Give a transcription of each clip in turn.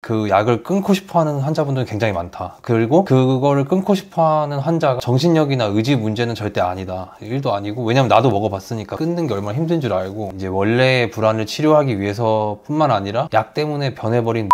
그 약을 끊고 싶어하는 환자분들은 굉장히 많다. 그리고 그거를 끊고 싶어하는 환자가 정신력이나 의지 문제는 절대 아니다. 1도 아니고, 왜냐면 나도 먹어봤으니까 끊는 게 얼마나 힘든 줄 알고, 이제 원래의 불안을 치료하기 위해서 뿐만 아니라 약 때문에 변해버린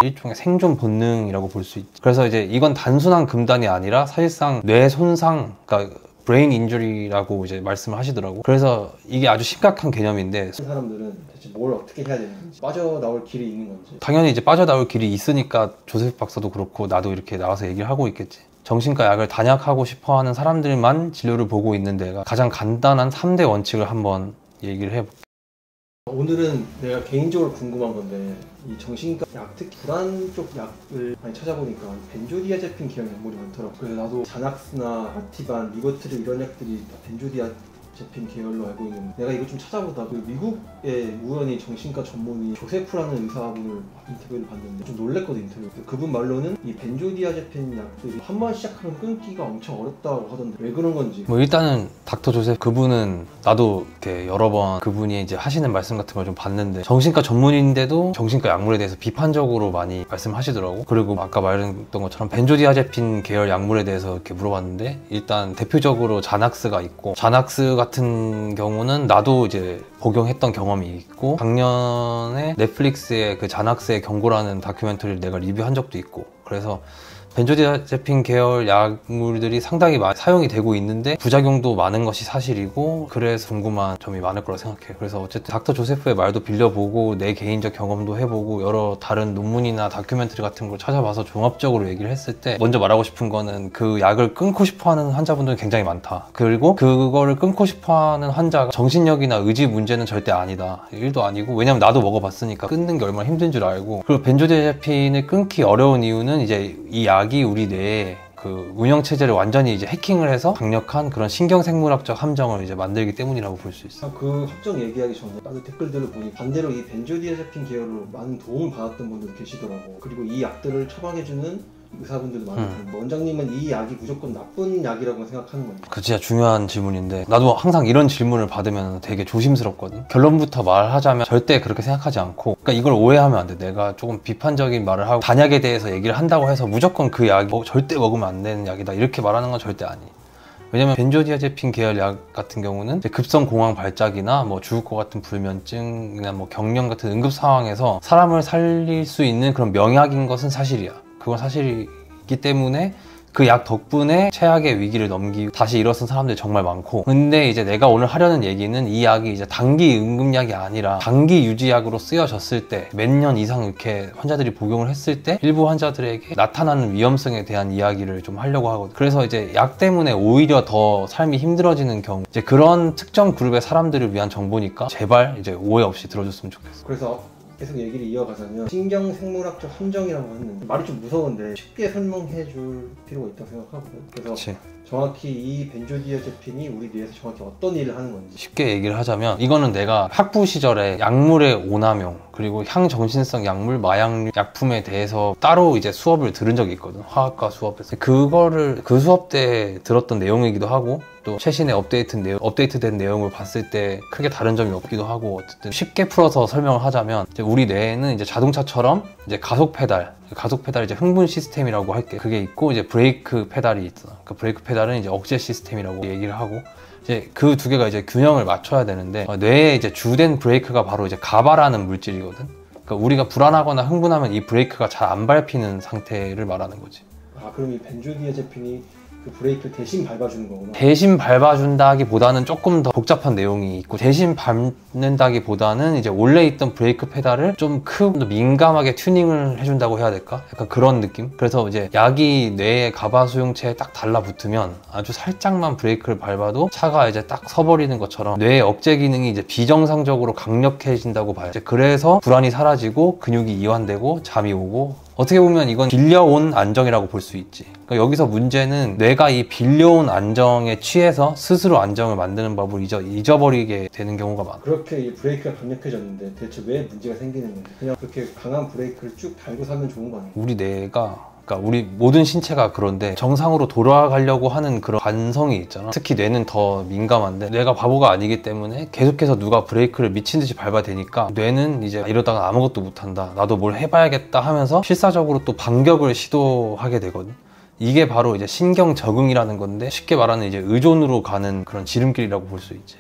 일종의 생존 본능이라고 볼 수 있지. 그래서 이제 이건 단순한 금단이 아니라 사실상 뇌 손상, 그러니까 브레인 인주리라고 이제 말씀을 하시더라고. 그래서 이게 아주 심각한 개념인데, 사람들은 대체 뭘 어떻게 해야 되는 건지, 빠져나올 길이 있는 건지. 당연히 이제 빠져나올 길이 있으니까 조세프 박사도 그렇고 나도 이렇게 나와서 얘기를 하고 있겠지. 정신과 약을 단약하고 싶어하는 사람들만 진료를 보고 있는 데가 가장 간단한 3대 원칙을 한번 얘기를 해볼게. 오늘은 내가 개인적으로 궁금한 건데, 이 정신과 약, 특히 불안 쪽 약을 많이 찾아보니까 벤조디아제핀 계열 약물이 많더라고. 그래서 나도 자낙스나 아티반, 리거트르 이런 약들이 다 벤조디아제핀 계열로 알고 있는데, 내가 이거 좀 찾아보다가 그 미국의 우연히 정신과 전문의 조세프라는 의사분을 인터뷰를 봤는데 좀 놀랬거든. 인터뷰. 그분 말로는 이 벤조디아제핀 약들이 한 번 시작하면 끊기가 엄청 어렵다고 하던데 왜 그런 건지. 뭐 일단은 닥터 조세프 그분은 나도 이렇게 여러 번 그분이 이제 하시는 말씀 같은 걸 좀 봤는데, 정신과 전문인데도 정신과 약물에 대해서 비판적으로 많이 말씀하시더라고. 그리고 아까 말했던 것처럼 벤조디아제핀 계열 약물에 대해서 이렇게 물어봤는데, 일단 대표적으로 자낙스가 있고, 자낙스 같은 경우는 나도 이제 복용했던 경험이 있고, 작년에 넷플릭스의 그 자낙스의 경고라는 다큐멘터리를 내가 리뷰한 적도 있고, 그래서 벤조디아제핀 계열 약물들이 상당히 많이 사용이 되고 있는데 부작용도 많은 것이 사실이고, 그래서 궁금한 점이 많을 거라 생각해요. 그래서 어쨌든 닥터 조세프의 말도 빌려보고 내 개인적 경험도 해보고 여러 다른 논문이나 다큐멘터리 같은 걸 찾아봐서 종합적으로 얘기를 했을 때, 먼저 말하고 싶은 거는 그 약을 끊고 싶어하는 환자분들은 굉장히 많다. 그리고 그거를 끊고 싶어하는 환자가 정신력이나 의지 문제는 절대 아니다. 1도 아니고, 왜냐면 나도 먹어봤으니까 끊는 게 얼마나 힘든 줄 알고. 그리고 벤조디아제핀을 끊기 어려운 이유는 이제 이 약이 우리 뇌에 그 운영체제를 완전히 이제 해킹을 해서 강력한 그런 신경생물학적 함정을 이제 만들기 때문이라고 볼 수 있어. 그 확정 얘기하기 전에 다른 댓글들을 보니 반대로 이 벤조디아제핀 계열로 많은 도움을 받았던 분들 계시더라고. 그리고 이 약들을 처방해주는 의사분들도 많고, 원장님은 이 약이 무조건 나쁜 약이라고 생각하는 건지. 그 진짜 중요한 질문인데, 나도 항상 이런 질문을 받으면 되게 조심스럽거든. 결론부터 말하자면 절대 그렇게 생각하지 않고, 그러니까 이걸 오해하면 안 돼. 내가 조금 비판적인 말을 하고 단약에 대해서 얘기를 한다고 해서 무조건 그 약이 절대 먹으면 안 되는 약이다 이렇게 말하는 건 절대 아니에요. 왜냐면 벤조디아제핀 계열 약 같은 경우는 급성 공황 발작이나 뭐 죽을 것 같은 불면증이나 뭐 경련 같은 응급 상황에서 사람을 살릴 수 있는 그런 명약인 것은 사실이야. 그건 사실이기 때문에 그 약 덕분에 최악의 위기를 넘기고 다시 일어선 사람들이 정말 많고, 근데 이제 내가 오늘 하려는 얘기는 이 약이 이제 단기 응급약이 아니라 장기 유지약으로 쓰여졌을 때, 몇 년 이상 이렇게 환자들이 복용을 했을 때 일부 환자들에게 나타나는 위험성에 대한 이야기를 좀 하려고 하거든. 그래서 이제 약 때문에 오히려 더 삶이 힘들어지는 경우, 이제 그런 특정 그룹의 사람들을 위한 정보니까 제발 이제 오해 없이 들어줬으면 좋겠어. 그래서 계속 얘기를 이어가자면, 신경생물학적 함정이라고 했는데 말이 좀 무서운데 쉽게 설명해 줄 필요가 있다고 생각하거든. 그래서 그치. 정확히 이 벤조디아제핀이 우리 뇌에서 정확히 어떤 일을 하는 건지. 쉽게 얘기를 하자면, 이거는 내가 학부 시절에 약물의 오남용, 그리고 향정신성 약물, 마약 약품에 대해서 따로 이제 수업을 들은 적이 있거든. 화학과 수업에서. 그거를 그 수업 때 들었던 내용이기도 하고, 또 최신의 업데이트된 내용을 봤을 때 크게 다른 점이 없기도 하고, 어쨌든 쉽게 풀어서 설명을 하자면, 이제 우리 뇌에는 이제 자동차처럼 이제 가속 페달 이제 흥분 시스템이라고 할게. 그게 있고, 이제 브레이크 페달이 있어. 그 브레이크 페달은 이제 억제 시스템이라고 얘기를 하고, 이제 그 두 개가 이제 균형을 맞춰야 되는데, 뇌에 이제 주된 브레이크가 바로 이제 가바라는 물질이거든. 그러니까 우리가 불안하거나 흥분하면 이 브레이크가 잘 안 밟히는 상태를 말하는 거지. 아, 그럼 이 벤조디아제핀이 그 브레이크를 대신 밟아주는 거구나. 대신 밟아준다기보다는 조금 더 복잡한 내용이 있고, 대신 밟는다기보다는 이제 원래 있던 브레이크 페달을 좀 크고 민감하게 튜닝을 해준다고 해야 될까? 약간 그런 느낌? 그래서 이제 약이 뇌의 가바 수용체에 딱 달라붙으면 아주 살짝만 브레이크를 밟아도 차가 이제 딱 서버리는 것처럼 뇌의 억제 기능이 이제 비정상적으로 강력해진다고 봐요. 이제 그래서 불안이 사라지고 근육이 이완되고 잠이 오고, 어떻게 보면 이건 빌려온 안정이라고 볼 수 있지. 그러니까 여기서 문제는 뇌가 이 빌려온 안정에 취해서 스스로 안정을 만드는 법을 잊어버리게 되는 경우가 많아. 그렇게 이 브레이크가 강력해졌는데 대체 왜 문제가 생기는 건지. 그냥 그렇게 강한 브레이크를 쭉 달고 살면 좋은 거 아니야? 우리 뇌가 그러니까 우리 모든 신체가 그런데 정상으로 돌아가려고 하는 그런 관성이 있잖아. 특히 뇌는 더 민감한데 뇌가 바보가 아니기 때문에 계속해서 누가 브레이크를 미친 듯이 밟아야 되니까 뇌는 이제 이러다가 아무것도 못한다, 나도 뭘 해봐야겠다 하면서 실사적으로 또 반격을 시도하게 되거든. 이게 바로 이제 신경 적응이라는 건데, 쉽게 말하는 이제 의존으로 가는 그런 지름길이라고 볼 수 있지.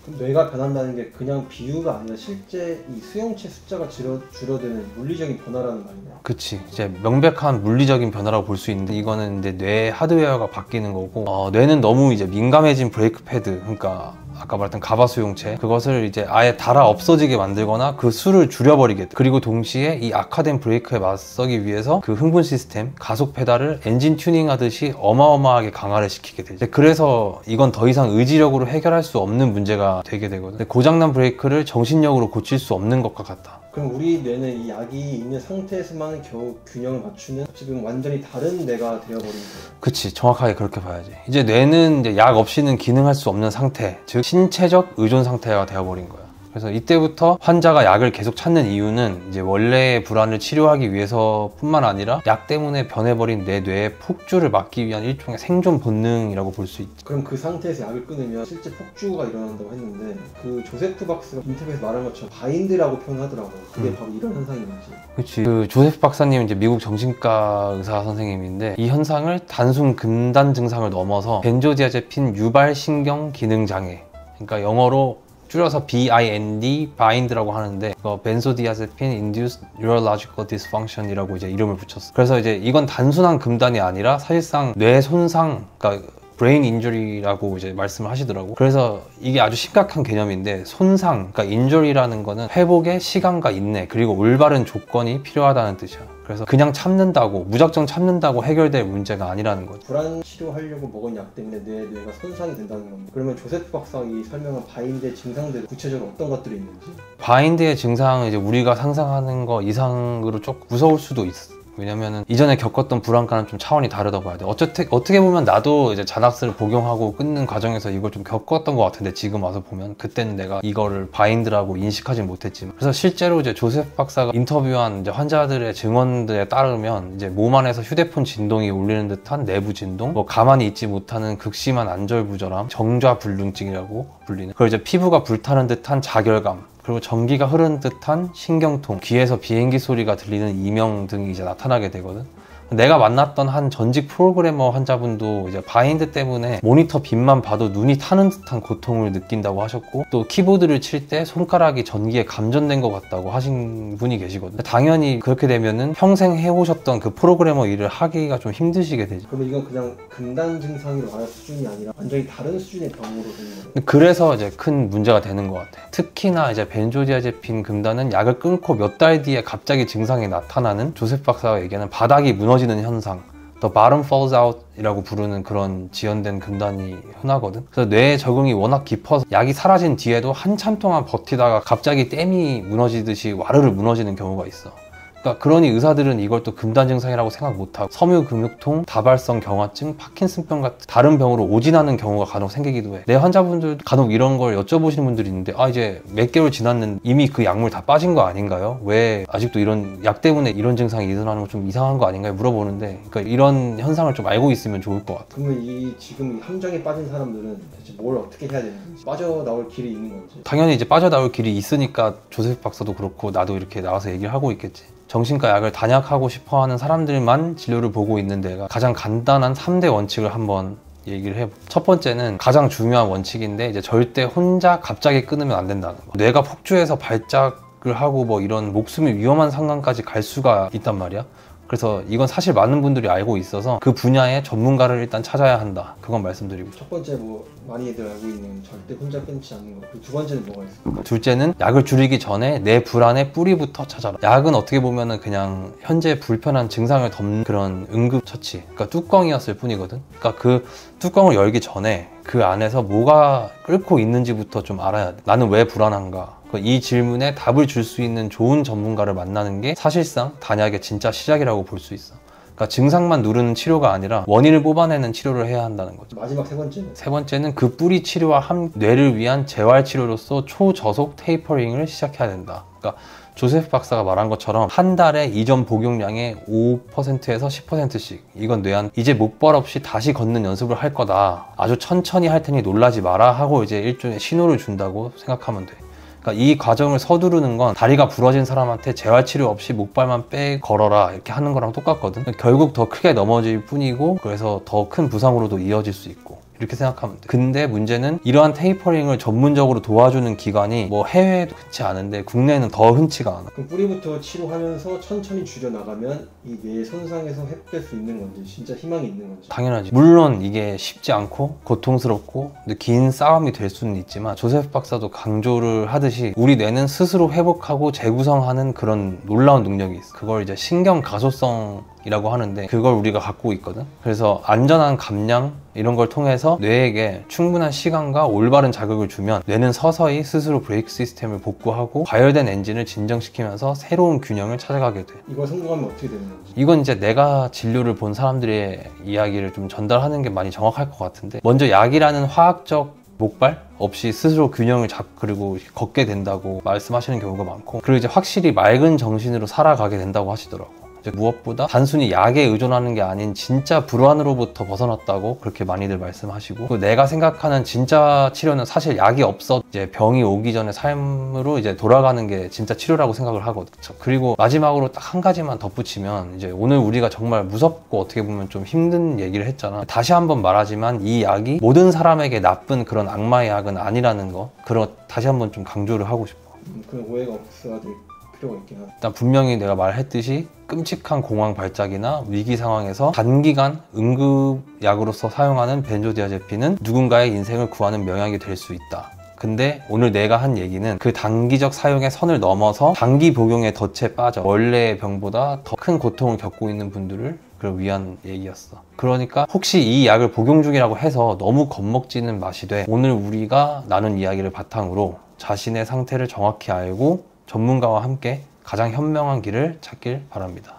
그럼 뇌가 변한다는 게 그냥 비유가 아니라 실제 이 수용체 숫자가 줄어드는 물리적인 변화라는 말이냐? 그치, 이제 명백한 물리적인 변화라고 볼 수 있는데, 이거는 이제 뇌 하드웨어가 바뀌는 거고, 뇌는 너무 이제 민감해진 브레이크 패드, 그러니까 아까 말했던 가바 수용체, 그것을 이제 아예 달아 없어지게 만들거나 그 수를 줄여버리게 돼. 그리고 동시에 이 악화된 브레이크에 맞서기 위해서 그 흥분 시스템, 가속 페달을 엔진 튜닝하듯이 어마어마하게 강화를 시키게 되죠. 그래서 이건 더 이상 의지력으로 해결할 수 없는 문제가 되게 되거든. 고장난 브레이크를 정신력으로 고칠 수 없는 것과 같다. 그럼 우리 뇌는 이 약이 있는 상태에서만 겨우 균형을 맞추는, 지금 완전히 다른 뇌가 되어버린 거예요. 그치, 정확하게 그렇게 봐야지. 이제 뇌는 이제 약 없이는 기능할 수 없는 상태, 즉 신체적 의존 상태가 되어버린 거야. 그래서 이때부터 환자가 약을 계속 찾는 이유는 이제 원래의 불안을 치료하기 위해서뿐만 아니라 약 때문에 변해버린 내 뇌의 폭주를 막기 위한 일종의 생존 본능이라고 볼 수 있지. 그럼 그 상태에서 약을 끊으면 실제 폭주가 일어난다고 했는데, 그 조세프 박사가 인터뷰에서 말한 것처럼 바인드라고 표현하더라고요. 그게 바로 이런 현상인 거지. 그치. 그 조세프 박사님 이제 미국 정신과 의사 선생님인데, 이 현상을 단순 금단 증상을 넘어서 벤조디아제핀 유발 신경 기능 장애, 그러니까 영어로 줄여서 BIND, BIND라고 하는데, 벤조디아제핀 Induced Neurological Dysfunction이라고 이제 이름을 붙였어. 그래서 이제 이건 단순한 금단이 아니라 사실상 뇌 손상, 그러니까 브레인 인저리라고 이제 말씀을 하시더라고. 그래서 이게 아주 심각한 개념인데, 손상, 그러니까 인저리라는 거는 회복의 시간과 인내, 그리고 올바른 조건이 필요하다는 뜻이야. 그래서 그냥 참는다고, 무작정 참는다고 해결될 문제가 아니라는 거죠. 불안 치료하려고 먹은 약 때문에 뇌가 손상이 된다는 겁니다. 그러면 조세프 박사가 설명한 바인드의 증상들, 구체적으로 어떤 것들이 있는지? 바인드의 증상은 이제 우리가 상상하는 거 이상으로 조금 무서울 수도 있어. 왜냐면은 이전에 겪었던 불안과는 좀 차원이 다르다고 해야 돼. 어떻게 보면 나도 이제 자낙스를 복용하고 끊는 과정에서 이걸 좀 겪었던 것 같은데, 지금 와서 보면 그때는 내가 이거를 바인드라고 인식하지 못했지만, 그래서 실제로 이제 조세프 박사가 인터뷰한 이제 환자들의 증언들에 따르면 이제 몸 안에서 휴대폰 진동이 울리는 듯한 내부 진동, 뭐 가만히 있지 못하는 극심한 안절부절함, 정좌불능증이라고 불리는, 그리고 이제 피부가 불타는 듯한 자결감, 그리고 전기가 흐르는 듯한 신경통, 귀에서 비행기 소리가 들리는 이명 등이 이제 나타나게 되거든. 내가 만났던 한 전직 프로그래머 환자분도 이제 바인드 때문에 모니터 빛만 봐도 눈이 타는 듯한 고통을 느낀다고 하셨고, 또 키보드를 칠 때 손가락이 전기에 감전된 것 같다고 하신 분이 계시거든요. 당연히 그렇게 되면은 평생 해오셨던 그 프로그래머 일을 하기가 좀 힘드시게 되죠. 그러면 이건 그냥 금단 증상으로 말할 수준이 아니라 완전히 다른 수준의 병으로 되는 거예요? 그래서 이제 큰 문제가 되는 것 같아요. 특히나 이제 벤조디아제핀 금단은 약을 끊고 몇 달 뒤에 갑자기 증상이 나타나는, 조세프 박사가 얘기하는 바닥이 무너지는 현상, The bottom falls out 이라고 부르는 그런 지연된 금단이 흔하거든. 그래서 뇌의 적응이 워낙 깊어서 약이 사라진 뒤에도 한참 동안 버티다가 갑자기 댐이 무너지듯이 와르르 무너지는 경우가 있어. 그러니까 그러니 의사들은 이걸 또 금단 증상이라고 생각 못하고 섬유금융통, 다발성 경화증, 파킨슨병 같은 다른 병으로 오진하는 경우가 간혹 생기기도 해. 내 환자분들도 간혹 이런 걸 여쭤보시는 분들이 있는데, 이제 몇 개월 지났는데 이미 그 약물 다 빠진 거 아닌가요? 왜 아직도 이런 약 때문에 이런 증상이 일어나는 거 좀 이상한 거 아닌가요? 물어보는데, 그러니까 이런 현상을 좀 알고 있으면 좋을 것 같아. 그러면 지금 함정에 빠진 사람들은 대체 뭘 어떻게 해야 되는 건지, 빠져나올 길이 있는 건지? 당연히 이제 빠져나올 길이 있으니까 조세프 박사도 그렇고 나도 이렇게 나와서 얘기를 하고 있겠지. 정신과 약을 단약하고 싶어하는 사람들만 진료를 보고 있는 데가 가장 간단한 3대 원칙을 한번 얘기를 해볼게요. 첫 번째는 가장 중요한 원칙인데, 이제 절대 혼자 갑자기 끊으면 안 된다는 거. 뇌가 폭주해서 발작을 하고 뭐 이런 목숨이 위험한 상황까지 갈 수가 있단 말이야. 그래서 이건 사실 많은 분들이 알고 있어서 그 분야의 전문가를 일단 찾아야 한다. 그건 말씀드리고. 첫 번째 많이들 알고 있는 절대 혼자 끊지 않는 거. 두 번째는 뭐가 있을까요? 둘째는 약을 줄이기 전에 내 불안의 뿌리부터 찾아라. 약은 어떻게 보면은 그냥 현재 불편한 증상을 덮는 그런 응급처치, 그러니까 뚜껑이었을 뿐이거든. 그러니까 그 뚜껑을 열기 전에 그 안에서 뭐가 끓고 있는지부터 좀 알아야 돼. 나는 왜 불안한가? 이 질문에 답을 줄 수 있는 좋은 전문가를 만나는 게 사실상 단약의 진짜 시작이라고 볼 수 있어. 그러니까 증상만 누르는 치료가 아니라 원인을 뽑아내는 치료를 해야 한다는 거죠. 마지막 세 번째는? 세 번째는 그 뿌리 치료와 뇌를 위한 재활 치료로서 초저속 테이퍼링을 시작해야 된다. 그러니까 조세프 박사가 말한 것처럼 한 달에 이전 복용량의 5%에서 10%씩 이건 뇌한 이제 목발 없이 다시 걷는 연습을 할 거다. 아주 천천히 할 테니 놀라지 마라 하고 이제 일종의 신호를 준다고 생각하면 돼. 그러니까 이 과정을 서두르는 건 다리가 부러진 사람한테 재활치료 없이 목발만 빼 걸어라 이렇게 하는 거랑 똑같거든. 결국 더 크게 넘어질 뿐이고 그래서 더 큰 부상으로도 이어질 수 있고 이렇게 생각하면 돼. 근데 문제는 이러한 테이퍼링을 전문적으로 도와주는 기관이 뭐 해외에도 흔치 않은데 국내에는 더 흔치가 않아. 그럼 뿌리부터 치료하면서 천천히 줄여나가면 이 뇌 손상에서 회복될 수 있는 건지 진짜 희망이 있는 건지. 당연하지. 물론 이게 쉽지 않고 고통스럽고 근데 긴 싸움이 될 수는 있지만 조세프 박사도 강조를 하듯이 우리 뇌는 스스로 회복하고 재구성하는 그런 놀라운 능력이 있어. 그걸 이제 신경 가소성 이라고 하는데 그걸 우리가 갖고 있거든. 그래서 안전한 감량 이런 걸 통해서 뇌에게 충분한 시간과 올바른 자극을 주면 뇌는 서서히 스스로 브레이크 시스템을 복구하고 과열된 엔진을 진정시키면서 새로운 균형을 찾아가게 돼. 이걸 성공하면 어떻게 되는 건지. 이건 이제 내가 진료를 본 사람들의 이야기를 좀 전달하는 게 많이 정확할 것 같은데 먼저 약이라는 화학적 목발 없이 스스로 균형을 그리고 걷게 된다고 말씀하시는 경우가 많고 그리고 이제 확실히 맑은 정신으로 살아가게 된다고 하시더라고. 무엇보다 단순히 약에 의존하는 게 아닌 진짜 불안으로부터 벗어났다고 그렇게 많이들 말씀하시고 내가 생각하는 진짜 치료는 사실 약이 없어 이제 병이 오기 전에 삶으로 이제 돌아가는 게 진짜 치료라고 생각을 하거든. 그리고 마지막으로 딱 한 가지만 덧붙이면 이제 오늘 우리가 정말 무섭고 어떻게 보면 좀 힘든 얘기를 했잖아. 다시 한번 말하지만 이 약이 모든 사람에게 나쁜 그런 악마의 약은 아니라는 거 다시 한번 좀 강조를 하고 싶어. 그런 오해가 없어야 될 필요가 있긴 하다. 일단 분명히 내가 말했듯이 끔찍한 공황 발작이나 위기 상황에서 단기간 응급약으로서 사용하는 벤조디아제핀은 누군가의 인생을 구하는 명약이 될 수 있다. 근데 오늘 내가 한 얘기는 그 단기적 사용의 선을 넘어서 단기 복용의 덫에 빠져 원래의 병보다 더 큰 고통을 겪고 있는 분들을 위한 얘기였어. 그러니까 혹시 이 약을 복용 중이라고 해서 너무 겁먹지는 마시되 오늘 우리가 나눈 이야기를 바탕으로 자신의 상태를 정확히 알고 전문가와 함께 가장 현명한 길을 찾길 바랍니다.